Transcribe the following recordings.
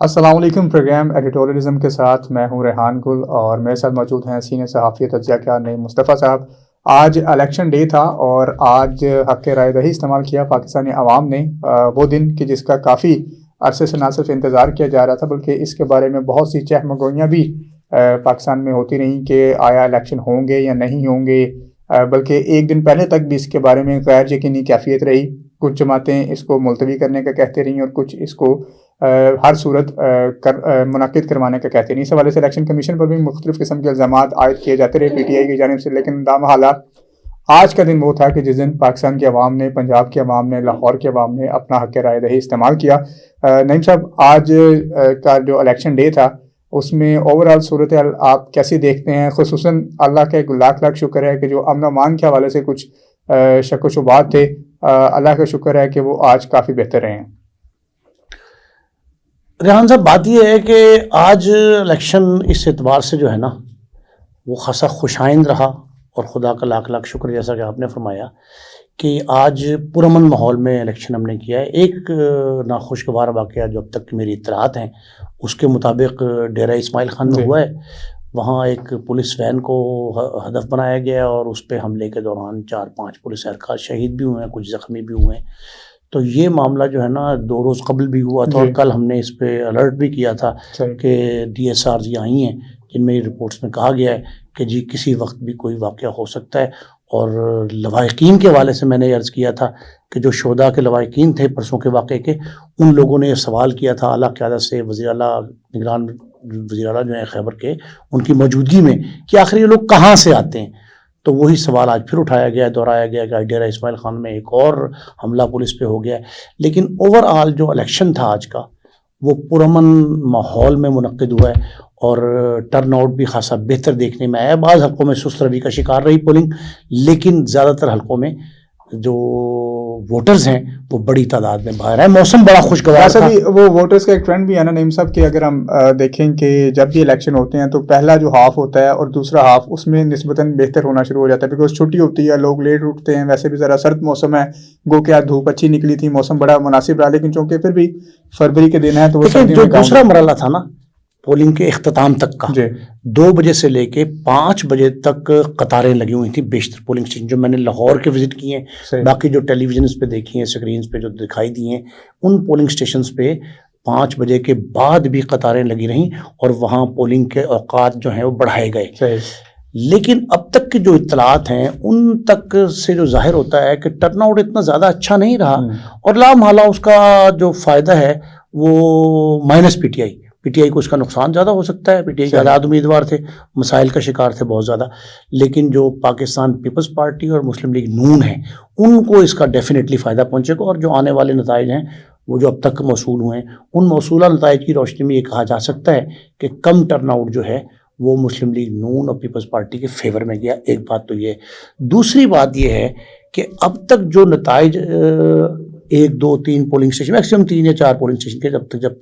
السلام علیکم۔ پروگرام ایڈیٹوریلزم کے ساتھ میں ہوں ریحان گل اور میرے ساتھ موجود ہیں سینئر صحافی تجزیہ کار نعیم مصطفیٰ صاحب۔ آج الیکشن ڈے تھا اور آج حق رائے دہی استعمال کیا پاکستانی عوام نے، وہ دن کہ جس کا کافی عرصے سے نہ صرف انتظار کیا جا رہا تھا بلکہ اس کے بارے میں بہت سی چہمگوئیاں بھی پاکستان میں ہوتی رہیں کہ آیا الیکشن ہوں گے یا نہیں ہوں گے، بلکہ ایک دن پہلے تک بھی اس کے بارے میں غیر یقینی کیفیت رہی۔ کچھ جماعتیں اس کو ملتوی کرنے کا کہتے رہیں اور کچھ اس کو ہر صورت منعقد کروانے کا کہتے ہیں۔ اس حوالے سے الیکشن کمیشن پر بھی مختلف قسم کے الزامات عائد کیے جاتے رہے پی ٹی آئی کی جانب سے، لیکن لامحالہ آج کا دن وہ تھا کہ جس دن پاکستان کے عوام نے، پنجاب کے عوام نے، لاہور کے عوام نے اپنا حق رائے دہی استعمال کیا۔ نعیم صاحب، آج کا جو الیکشن ڈے تھا اس میں اوور آل صورتحال آپ کیسے دیکھتے ہیں؟ خصوصاً اللہ کا ایک لاکھ لاکھ شکر ہے کہ جو امن و امان کے حوالے سے کچھ شک و شبہات تھے، اللہ کا شکر ہے کہ وہ آج کافی بہتر رہے ہیں۔ ریحان صاحب، بات یہ ہے کہ آج الیکشن اس اعتبار سے جو ہے نا وہ خاصا خوش آئند رہا، اور خدا کا لاکھ لاکھ شکر، جیسا کہ آپ نے فرمایا کہ آج پرامن ماحول میں الیکشن ہم نے کیا ہے۔ ایک ناخوشگوار واقعہ جو اب تک میری اطلاعات ہیں اس کے مطابق ڈیرہ اسماعیل خان میں ہوا ہے۔ وہاں ایک پولیس وین کو ہدف بنایا گیا اور اس پہ حملے کے دوران 4-5 پولیس اہلکار شہید بھی ہوئے ہیں، کچھ زخمی بھی ہوئے ہیں۔ تو یہ معاملہ جو ہے نا 2 روز قبل بھی ہوا تھا، اور کل ہم نے اس پہ الرٹ بھی کیا تھا کہ ڈی ایس آرز یہ آئی ہیں جن میں رپورٹس میں کہا گیا ہے کہ جی کسی وقت بھی کوئی واقعہ ہو سکتا ہے۔ اور لواحقین کے حوالے سے میں نے عرض کیا تھا کہ جو شہداء کے لواحقین تھے پرسوں کے واقعے کے، ان لوگوں نے یہ سوال کیا تھا اعلیٰ قیادت سے، وزیر اعلیٰ، نگران وزیر اعلیٰ جو ہیں خیبر کے، ان کی موجودگی میں، کہ آخر یہ لوگ کہاں سے آتے ہیں۔ تو وہی سوال آج پھر اٹھایا گیا، دہرایا گیا کہ ڈیرہ اسماعیل خان میں ایک اور حملہ پولیس پہ ہو گیا ہے۔ لیکن اوور آل جو الیکشن تھا آج کا وہ پرامن ماحول میں منعقد ہوا ہے، اور ٹرن آؤٹ بھی خاصا بہتر دیکھنے میں آیا۔ بعض حلقوں میں سست روی کا شکار رہی پولنگ، لیکن زیادہ تر حلقوں میں جو ووٹرز ہیں وہ بڑی تعداد میں باہر ہیں۔ موسم بڑا خوشگوار تھا۔ وہ ووٹرز کا ایک ٹرینڈ بھی ہے نا نعیم صاحب، کہ اگر ہم دیکھیں کہ جب بھی الیکشن ہوتے ہیں تو پہلا جو ہاف ہوتا ہے اور دوسرا ہاف اس میں نسبتاً بہتر ہونا شروع ہو جاتا ہے، بیکاز چھٹی ہوتی ہے، لوگ لیٹ اٹھتے ہیں، ویسے بھی ذرا سرد موسم ہے، گو کہ آج دھوپ اچھی نکلی تھی، موسم بڑا مناسب رہا، لیکن چونکہ پھر بھی فروری کے دن ہے تو وہ جو دوسرا مرحلہ تھا نا پولنگ کے اختتام تک کا، 2 بجے سے لے کے 5 بجے تک قطاریں لگی ہوئی تھیں بیشتر پولنگ اسٹیشن جو میں نے لاہور کے وزٹ کیے ہیں، باقی جو ٹیلی ویژنز پہ دیکھی ہیں، سکرینز پہ جو دکھائی دی ہیں، ان پولنگ اسٹیشنز پہ 5 بجے کے بعد بھی قطاریں لگی رہیں، اور وہاں پولنگ کے اوقات جو ہیں وہ بڑھائے گئے۔ لیکن اب تک کی جو اطلاعات ہیں ان تک سے جو ظاہر ہوتا ہے کہ ٹرن آؤٹ اتنا زیادہ اچھا نہیں رہا، اور لامحالہ اس کا جو فائدہ ہے وہ مائنس پی ٹی آئی کو اس کا نقصان زیادہ ہو سکتا ہے۔ پی ٹی آئی کے آزاد امیدوار تھے، مسائل کا شکار تھے بہت زیادہ، لیکن جو پاکستان پیپلز پارٹی اور مسلم لیگ نون ہے ان کو اس کا ڈیفینیٹلی فائدہ پہنچے گا، اور جو آنے والے نتائج ہیں وہ جو اب تک موصول ہوئے ہیں ان موصولہ نتائج کی روشنی میں یہ کہا جا سکتا ہے کہ کم ٹرن آؤٹ جو ہے وہ مسلم لیگ نون اور پیپلز پارٹی کے فیور میں گیا۔ ایک بات تو یہ ہے۔ دوسری بات یہ ہے کہ اب تک جو نتائج 1 2 3 پولنگ اسٹیشن، میکسیمم 3 یا 4 پولنگ اسٹیشن کے جب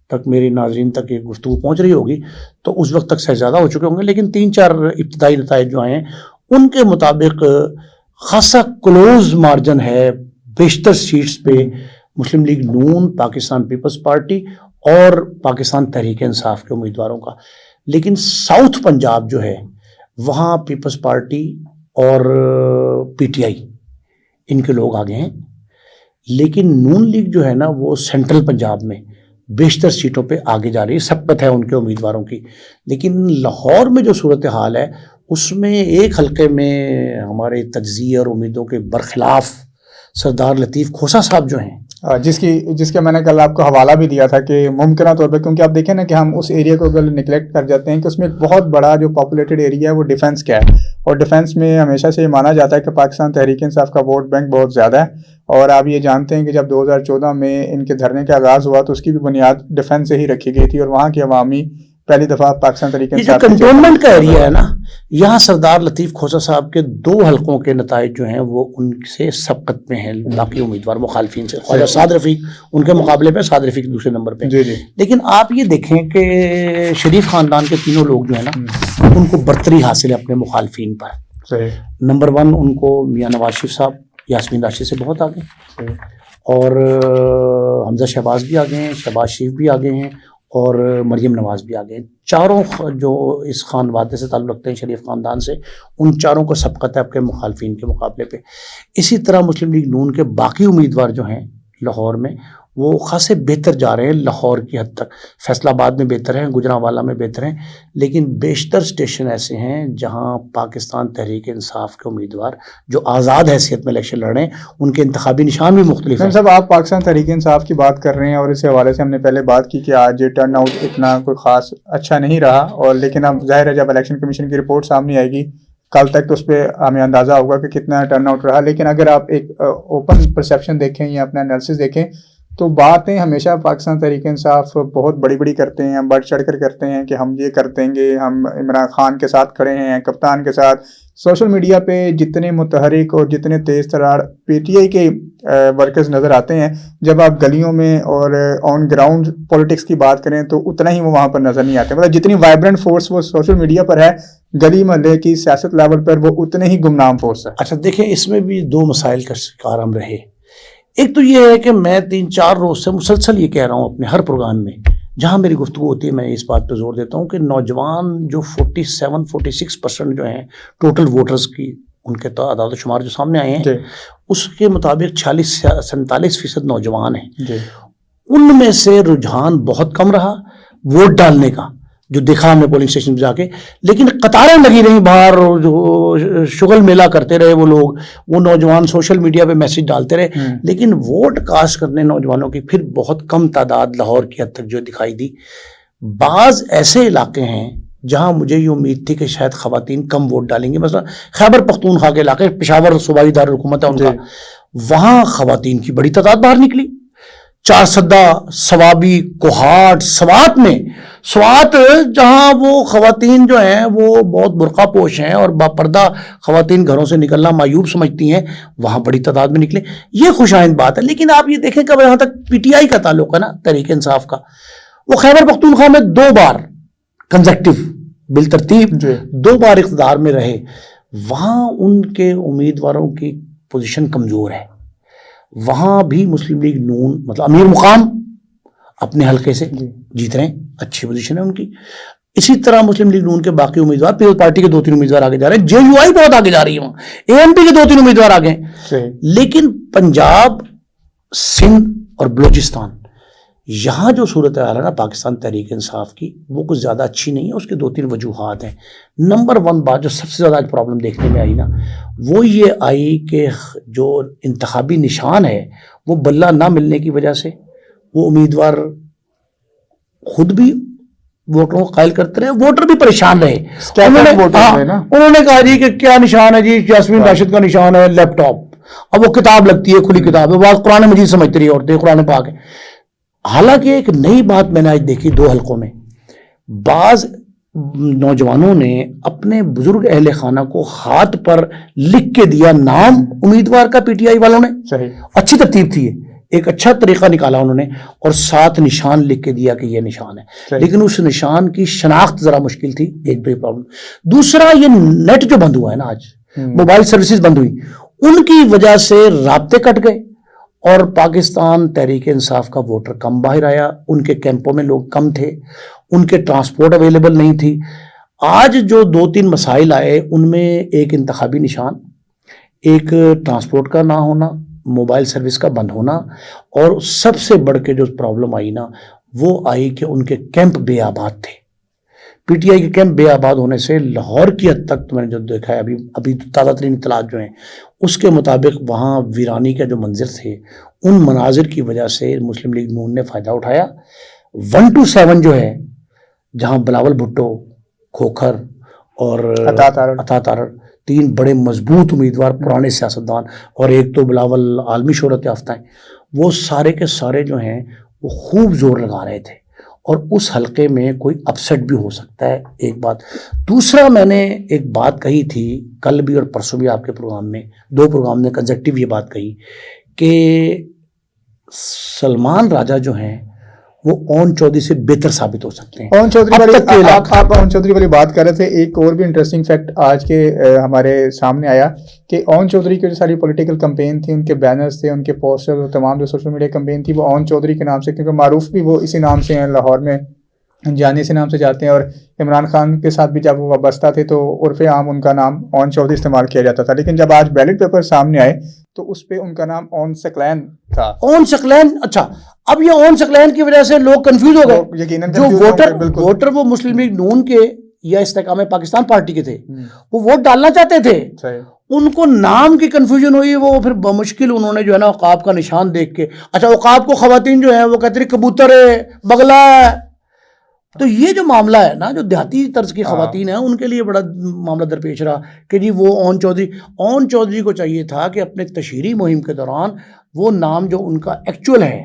تک میری ناظرین تک یہ گفتگو پہنچ رہی ہوگی تو اس وقت تک سے زیادہ ہو چکے ہوں گے، لیکن 3-4 ابتدائی نتائج جو آئے ہیں ان کے مطابق خاصا کلوز مارجن ہے بیشتر سیٹس پہ مسلم لیگ نون، پاکستان پیپلز پارٹی اور پاکستان تحریک انصاف کے امیدواروں کا۔ لیکن ساؤتھ پنجاب جو ہے وہاں پیپلز پارٹی اور پی ٹی آئی ان کے لوگ آگے ہیں، لیکن نون لیگ جو ہے نا وہ سینٹرل پنجاب میں بیشتر سیٹوں پہ آگے جا رہی ہے، سبقت ہے ان کے امیدواروں کی۔ لیکن لاہور میں جو صورتحال ہے اس میں ایک حلقے میں ہمارے تجزیے اور امیدوں کے برخلاف سردار لطیف کھوسا صاحب جو ہیں، جس کا میں نے کل آپ کو حوالہ بھی دیا تھا کہ ممکنہ طور پہ، کیونکہ آپ دیکھیں نا کہ ہم اس ایریا کو اگر نگلیکٹ کر جاتے ہیں کہ اس میں ایک بہت بڑا جو پاپولیٹڈ ایریا ہے وہ ڈیفینس کا ہے، اور ڈیفینس میں ہمیشہ سے یہ مانا جاتا ہے کہ پاکستان تحریک انصاف کا ووٹ بینک بہت زیادہ ہے۔ اور آپ یہ جانتے ہیں کہ جب 2014 میں ان کے دھرنے کا آغاز ہوا تو اس کی بھی بنیاد ڈیفینس سے ہی رکھی گئی تھی، اور وہاں کی عوامی پہلی دفعہ پاکستان تحریک انصاف جو کنٹونمنٹ کا ایریا ہے نا، یہاں سردار لطیف کھوسا صاحب کے 2 حلقوں کے نتائج جو ہیں وہ ان سے سبقت میں ہیں باقی امیدوار مخالفین سے۔ خواجہ سعد رفیق ان کے مقابلے پہ، سعد رفیق دوسرے نمبر پہ۔ لیکن آپ یہ دیکھیں کہ شریف خاندان کے تینوں لوگ جو ہیں نا ان کو برتری حاصل ہے اپنے مخالفین پر۔ نمبر 1 ان کو میاں نواز شریف صاحب یاسمین راشد سے بہت آگے، اور حمزہ شہباز بھی آگے ہیں، شہباز شریف بھی آگے ہیں، اور مریم نواز بھی آ گئے. چاروں جو اس خاندان سے تعلق رکھتے ہیں، شریف خاندان سے، ان چاروں کو سبقت ہے اپنے مخالفین کے مقابلے پہ. اسی طرح مسلم لیگ نون کے باقی امیدوار جو ہیں لاہور میں وہ خاصے بہتر جا رہے ہیں لاہور کی حد تک. فیصل آباد میں بہتر ہیں، گجرانوالہ میں بہتر ہیں، لیکن بیشتر اسٹیشن ایسے ہیں جہاں پاکستان تحریک انصاف کے امیدوار جو آزاد حیثیت میں الیکشن لڑ رہے ہیں ان کے انتخابی نشان بھی مختلف ہیں. صاحب آپ پاکستان تحریک انصاف کی بات کر رہے ہیں اور اس حوالے سے ہم نے پہلے بات کی کہ آج ٹرن آؤٹ اتنا کوئی خاص اچھا نہیں رہا، اور لیکن اب ظاہر ہے جب الیکشن کمیشن کی رپورٹ سامنے آئے گی کل تک تو اس پہ ہمیں اندازہ ہوگا کہ کتنا ٹرن آؤٹ رہا. لیکن اگر آپ ایک اوپن پرسیپشن دیکھیں یا اپنا انالیسس دیکھیں تو باتیں ہمیشہ پاکستان تحریک انصاف بہت بڑی بڑی کرتے ہیں، بڑھ چڑھ کر کرتے ہیں کہ ہم یہ کر دیں گے، ہم عمران خان کے ساتھ کھڑے ہیں، کپتان کے ساتھ. سوشل میڈیا پہ جتنے متحرک اور جتنے تیز ترار پی ٹی آئی کے ورکرز نظر آتے ہیں، جب آپ گلیوں میں اور آن گراؤنڈ پولیٹکس کی بات کریں تو اتنا ہی وہ وہاں پر نظر نہیں آتے. مطلب جتنی وائبرنٹ فورس وہ سوشل میڈیا پر ہے، گلی محلے کی سیاست لیول پر وہ اتنے ہی گمنام فورس ہے. اچھا دیکھیں، اس میں بھی دو مسائل کا شکار ہم رہے. ایک تو یہ ہے کہ میں 3-4 روز سے مسلسل یہ کہہ رہا ہوں اپنے ہر پروگرام میں جہاں میری گفتگو ہوتی ہے، میں اس بات پہ زور دیتا ہوں کہ نوجوان جو 47-46% جو ہیں ٹوٹل ووٹرز کی ان کے تعداد و شمار جو سامنے آئے ہیں اس کے مطابق 46-47% نوجوان ہیں. ان میں سے رجحان بہت کم رہا ووٹ ڈالنے کا جو دیکھا ہم نے پولنگ اسٹیشن پہ جا کے، لیکن قطاریں لگی رہی باہر، جو شغل میلہ کرتے رہے وہ لوگ، وہ نوجوان سوشل میڈیا پہ میسج ڈالتے رہے، لیکن ووٹ کاسٹ کرنے نوجوانوں کی پھر بہت کم تعداد لاہور کی حد تک جو دکھائی دی. بعض ایسے علاقے ہیں جہاں مجھے یہ امید تھی کہ شاید خواتین کم ووٹ ڈالیں گے، مثلا خیبر پختونخوا کے علاقے، پشاور صوبائی دارالحکومت ہے ان کا، وہاں خواتین کی بڑی تعداد باہر نکلی. چارسدہ، سوابی، کوہاٹ، سوات میں، سوات جہاں وہ خواتین جو ہیں وہ بہت برقع پوش ہیں اور باپردہ خواتین گھروں سے نکلنا معیوب سمجھتی ہیں، وہاں بڑی تعداد میں نکلے. یہ خوش آئند بات ہے. لیکن آپ یہ دیکھیں کہ یہاں تک پی ٹی آئی کا تعلق ہے نا، تحریک انصاف کا، وہ خیبر پختونخوا میں 2 بار کنزیکٹو بالترتیب 2 بار اقتدار میں رہے. وہاں ان کے امیدواروں کی پوزیشن کمزور ہے. وہاں بھی مسلم لیگ نون مطلب امیر مقام اپنے حلقے سے جیت رہے ہیں، اچھی پوزیشن ہے ان کی. اسی طرح مسلم لیگ نون کے باقی امیدوار، پیپلز پارٹی کے 2-3 امیدوار آگے جا رہے ہیں، جے یو آئی بہت آگے جا رہی ہے، وہاں اے این پی کے 2-3 امیدوار آگے ہیں. لیکن پنجاب، سندھ اور بلوچستان، یہاں جو صورتحال ہے نا پاکستان تحریک انصاف کی، وہ کچھ زیادہ اچھی نہیں ہے. اس کے 2-3 وجوہات ہیں. نمبر 1 بات جو سب سے زیادہ آج پرابلم دیکھنے میں آئی نا، وہ یہ آئی کہ جو انتخابی نشان ہے وہ بلہ نہ ملنے کی وجہ سے وہ امیدوار خود بھی ووٹروں کو قائل کرتے رہے، ووٹر بھی پریشان رہے. انہوں نے کہا جی کہ کیا نشان ہے جی، یاسمین راشد کا نشان ہے لیپ ٹاپ. اب وہ کتاب لگتی ہے، کھلی کتاب ہے، وہ قرآن مجید سمجھتے رہی عورتیں، قرآن پاک ہے. حالانکہ ایک نئی بات میں نے آج دیکھی 2 حلقوں میں، بعض نوجوانوں نے اپنے بزرگ اہل خانہ کو ہاتھ پر لکھ کے دیا نام امیدوار کا، پی ٹی آئی والوں نے. اچھی ترتیب تھی، ایک اچھا طریقہ نکالا انہوں نے، اور ساتھ نشان لکھ کے دیا کہ یہ نشان ہے. لیکن اس نشان کی شناخت ذرا مشکل تھی، ایک بڑی پرابلم. دوسرا یہ نیٹ جو بند ہوا ہے نا آج، موبائل سروسز بند ہوئی، ان کی وجہ سے رابطے کٹ گئے اور پاکستان تحریک انصاف کا ووٹر کم باہر آیا. ان کے کیمپوں میں لوگ کم تھے، ان کے ٹرانسپورٹ اویلیبل نہیں تھی. آج جو 2-3 مسائل آئے ان میں ایک انتخابی نشان، ایک ٹرانسپورٹ کا نہ ہونا، موبائل سروس کا بند ہونا، اور سب سے بڑھ کے جو پرابلم آئی نا وہ آئی کہ ان کے کیمپ بے آباد تھے. پی ٹی آئی کے کیمپ بے آباد ہونے سے لاہور کی حد تک تو میں نے جو دیکھا ہے ابھی تازہ ترین اطلاعات جو ہیں اس کے مطابق وہاں ویرانی کا جو منظر تھے، ان مناظر کی وجہ سے مسلم لیگ نون نے فائدہ اٹھایا. 1-7 جو ہے جہاں بلاول بھٹو، کھوکھر اور عطا تارڑ 3 بڑے مضبوط امیدوار، پرانے سیاستدان، اور ایک تو بلاول عالمی شہرت یافتہ ہیں، وہ سارے کے سارے جو ہیں وہ خوب زور لگا رہے تھے. اور اس حلقے میں کوئی اپسیٹ بھی ہو سکتا ہے، ایک بات. دوسرا میں نے ایک بات کہی تھی کل بھی اور پرسوں بھی آپ کے پروگرام میں، 2 پروگرام میں کنزیکٹیو یہ بات کہی کہ سلمان راجہ جو ہیں وہ اون چودھری سے بہتر ثابت ہو سکتے ہیں. اون چودھری آپ اون چودھری والی بات کر رہے تھے، ایک اور بھی انٹرسٹنگ فیکٹ آج کے ہمارے سامنے آیا کہ اون چودھری کی جو ساری پولیٹیکل کمپین تھی، ان کے بینرز تھے، ان کے پوسٹر، تمام جو سوشل میڈیا کمپین تھی وہ اون چودھری کے نام سے، کیونکہ معروف بھی وہ اسی نام سے ہیں لاہور میں جانی سے نام سے جاتے ہیں، اور عمران خان کے ساتھ بھی جب وہ وابستہ تھے تو عرف عام ان کا نام اون چودھری استعمال کیا جاتا تھا، لیکن جب آج بیلٹ پیپر سامنے آئے تو اس پہ ان کا نام اون ثقلین تھا۔ اون ثقلین، اچھا اب یہ اون ثقلین کی وجہ سے لوگ کنفیوز ہو گئے، یقیناً جو ووٹر وہ مسلم لیگ نون کے یا استحکام پاکستان پارٹی کے تھے، وہ ووٹ ڈالنا چاہتے تھے، ان کو نام کی کنفیوژن ہوئی، وہ پھر بمشکل انہوں نے جو ہے نا عقاب کا نشان دیکھ کے، اچھا عقاب کو خواتین جو ہیں وہ کہتے ہیں کبوتر ہے، بگلا ہے، تو یہ جو معاملہ ہے نا، جو دیہاتی طرز کی خواتین ہیں ان کے لیے بڑا معاملہ درپیش رہا کہ جی وہ اون چودھری کو چاہیے تھا کہ اپنے تشہیری مہم کے دوران وہ نام جو ان کا ایکچول ہے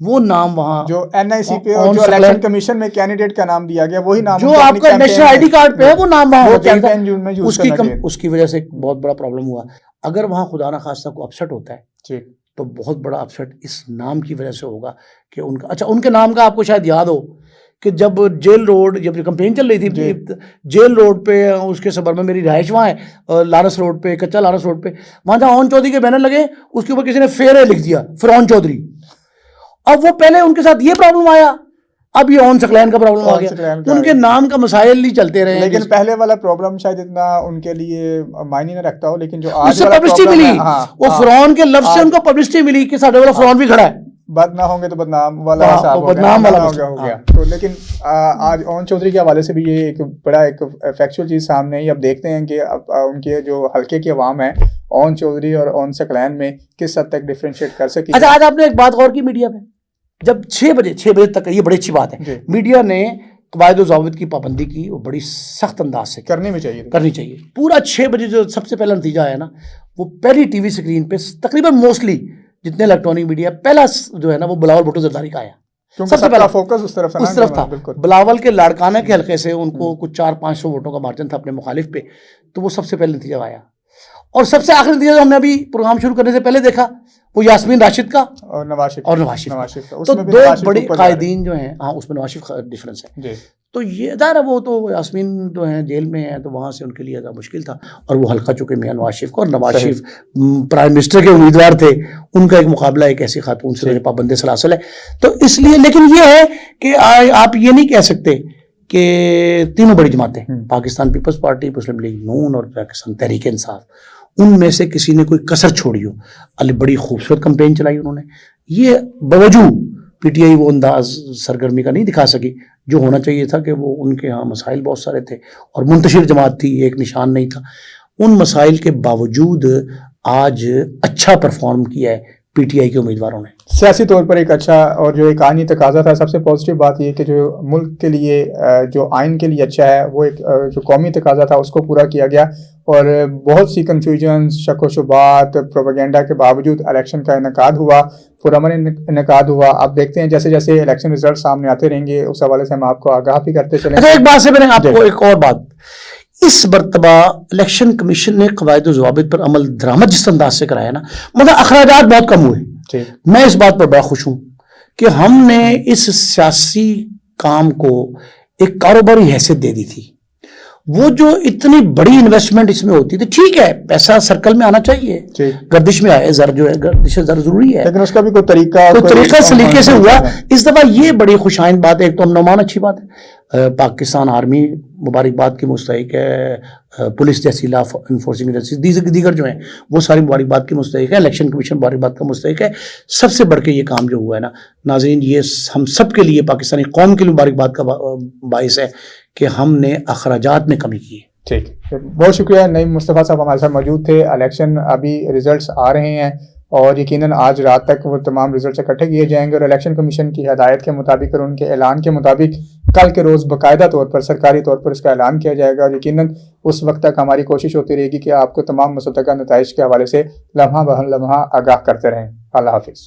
وہ نام وہاں جو این آئی سی پہ اور جو الیکشن کمیشن میں کینڈیڈیٹ کا نام دیا گیا وہی نام جو آپ کا نیشنل آئی ڈی کارڈ پہ ہے وہ نام وہاں ہوتا ہے، اس کی وجہ سے بہت بڑا پرابلم ہوا۔ اگر وہاں خدا نخواستہ کو اپسٹ ہوتا ہے تو بہت بڑا اپسٹ اس نام کی وجہ سے ہوگا کہ ان کا، اچھا ان کے نام کا آپ کو شاید یاد ہو کہ جب جیل روڈ، جب کمپین چل رہی تھی جیل روڈ پہ، اس کے سبر میں میری رہائش وہاں ہے، لارس روڈ پہ، کچا لارس روڈ پہ، وہاں جہاں اون چودھری کے بینر لگے اس کے اوپر کسی نے فیرے لکھ دیا، فرعون چودھری۔ اب وہ پہلے ان کے ساتھ یہ پرابلم آیا، اب یہ اون ثقلین کا پرابلم آ گیا، ان کے نام کا مسائل نہیں چلتے رہے، لیکن پہلے والا پرابلم شاید اتنا ان کے لیے معنی نہ رکھتا ہو، لیکن جو اس سے پبلسٹی ملی، وہ فرعون کے لفظ سے ان کو پبلسٹی ملی کہ ساڈے والا فرعون بھی کھڑا ہے، بد نہ ہوں گے تو بدنام والا حساب ہو گیا۔ تو لیکن آج اون چودھری کے حوالے سے بھی یہ ایک بڑا ایک فیکچوئل چیز سامنے آئی۔ اب دیکھتے ہیں کہ ان کے جو حلقے کے عوام ہیں اون چودھری اور اون ثقلین میں کس حد تک ڈفرینشیٹ کر سکی۔ اچھا آج آپ نے ایک بات غور کی میڈیا پہ، جب 6 بجے تک، یہ بڑی اچھی بات ہے، میڈیا نے قواعد و ضوابط کی پابندی کی، وہ بڑی سخت انداز سے کرنی چاہیے۔ پورا 6 بجے جو سب سے پہلا نتیجہ آیا نا، وہ پہلی ٹی وی سکرین پہ تقریباً موسٹلی جتنے الیکٹرانک میڈیا پہلا جو ہے نا وہ بلاول بھٹو زرداری کا آیا، سب سے پہلا فوکس اس طرف تھا۔ بلاول کے لاڑکانہ کے حلقے سے ان کو کچھ 400-500 ووٹوں کا مارجن تھا اپنے مخالف پہ، تو وہ سب سے پہلے نتیجہ آیا۔ اور سب سے آخری نتیجہ جو ہم نے ابھی پروگرام شروع کرنے سے پہلے دیکھا وہ یاسمین راشد کا اور نواز شریف کا، تو دو بڑے قائدین جو ہیں، ہاں اس میں نواز شریف کا ڈفرینس ہے، تو یہ ظاہر ہے وہ تو یاسمین جو ہیں جیل میں ہیں تو وہاں سے ان کے لیے زیادہ مشکل تھا، اور وہ حلقہ چونکہ میاں نواز شریف کا، اور نواز شریف پرائم منسٹر کے امیدوار تھے، ان کا ایک مقابلہ ایک ایسی خاتون سے پابند سلاسل ہے، تو اس لیے لیکن یہ ہے کہ آپ یہ نہیں کہہ سکتے کہ تینوں بڑی جماعتیں پاکستان پیپلز پارٹی، مسلم لیگ نون اور پاکستان تحریک انصاف، ان میں سے کسی نے کوئی کسر چھوڑی ہو۔ بڑی خوبصورت کمپین چلائی انہوں نے، یہ باوجود پی ٹی آئی وہ انداز سرگرمی کا نہیں دکھا سکی جو ہونا چاہیے تھا، کہ وہ ان کے ہاں مسائل بہت سارے تھے اور منتشر جماعت تھی، ایک نشان نہیں تھا، ان مسائل کے باوجود آج اچھا پرفارم کیا ہے پی ٹی آئی کے امیدواروں نے، سیاسی طور پر ایک اچھا، اور جو ایک آئینی تقاضا تھا، سب سے پازیٹیو بات یہ کہ جو ملک کے لیے جو آئین کے لیے اچھا ہے وہ ایک جو قومی تقاضا تھا اس کو پورا کیا گیا، اور بہت سی کنفیوژن، شک و شبہات، پروپیگنڈا کے باوجود الیکشن کا انعقاد ہوا، پرامن انعقاد ہوا۔ آپ دیکھتے ہیں جیسے جیسے الیکشن ریزلٹ سامنے آتے رہیں گے اس حوالے سے ہم آپ کو آگاہ بھی کرتے چلیں۔ ایک بات سے میں نے آپ کو ایک اور بات، اس مرتبہ الیکشن کمیشن نے قواعد و ضوابط پر عمل درآمد جس انداز سے کرایا نا، مطلب اخراجات بہت کم ہوئے۔ میں اس بات پر بڑا خوش ہوں کہ ہم نے اس سیاسی کام کو ایک کاروباری حیثیت دے دی تھی۔ وہ جو اتنی بڑی انویسٹمنٹ اس میں ہوتی تھی، ٹھیک ہے پیسہ سرکل میں آنا چاہیے، گردش میں آئے، زر جو ہے گردش زر ضروری ہے، لیکن اس کا بھی کوئی طریقہ سلیقے سے ہوا۔ اس دفعہ یہ بڑی خوش آئند بات ہے، ایک تو امن و امان اچھی بات ہے، پاکستان آرمی مبارکباد کی مستحق ہے، پولیس جیسی لا انفورسنگ ایجنسی دیگر جو ہیں وہ ساری مبارکباد کی مستحق ہے، الیکشن کمیشن مبارکباد کا مستحق ہے۔ سب سے بڑھ کے یہ کام جو ہوا ہے نا ناظرین، یہ ہم سب کے لیے، پاکستانی قوم کے لیے مبارکباد کا باعث ہے کہ ہم نے اخراجات میں کمی کی ہے۔ ٹھیک، بہت شکریہ نعیم مصطفیٰ صاحب ہمارے ساتھ موجود تھے۔ الیکشن ابھی ریزلٹس آ رہے ہیں اور یقیناً آج رات تک وہ تمام ریزلٹس اکٹھے کیے جائیں گے، اور الیکشن کمیشن کی ہدایت کے مطابق اور ان کے اعلان کے مطابق کل کے روز باقاعدہ طور پر سرکاری طور پر اس کا اعلان کیا جائے گا، اور یقیناً اس وقت تک ہماری کوشش ہوتی رہے گی کہ آپ کو تمام مصدقہ نتائج کے حوالے سے لمحہ بہ لمحہ آگاہ کرتے رہیں۔ اللہ حافظ۔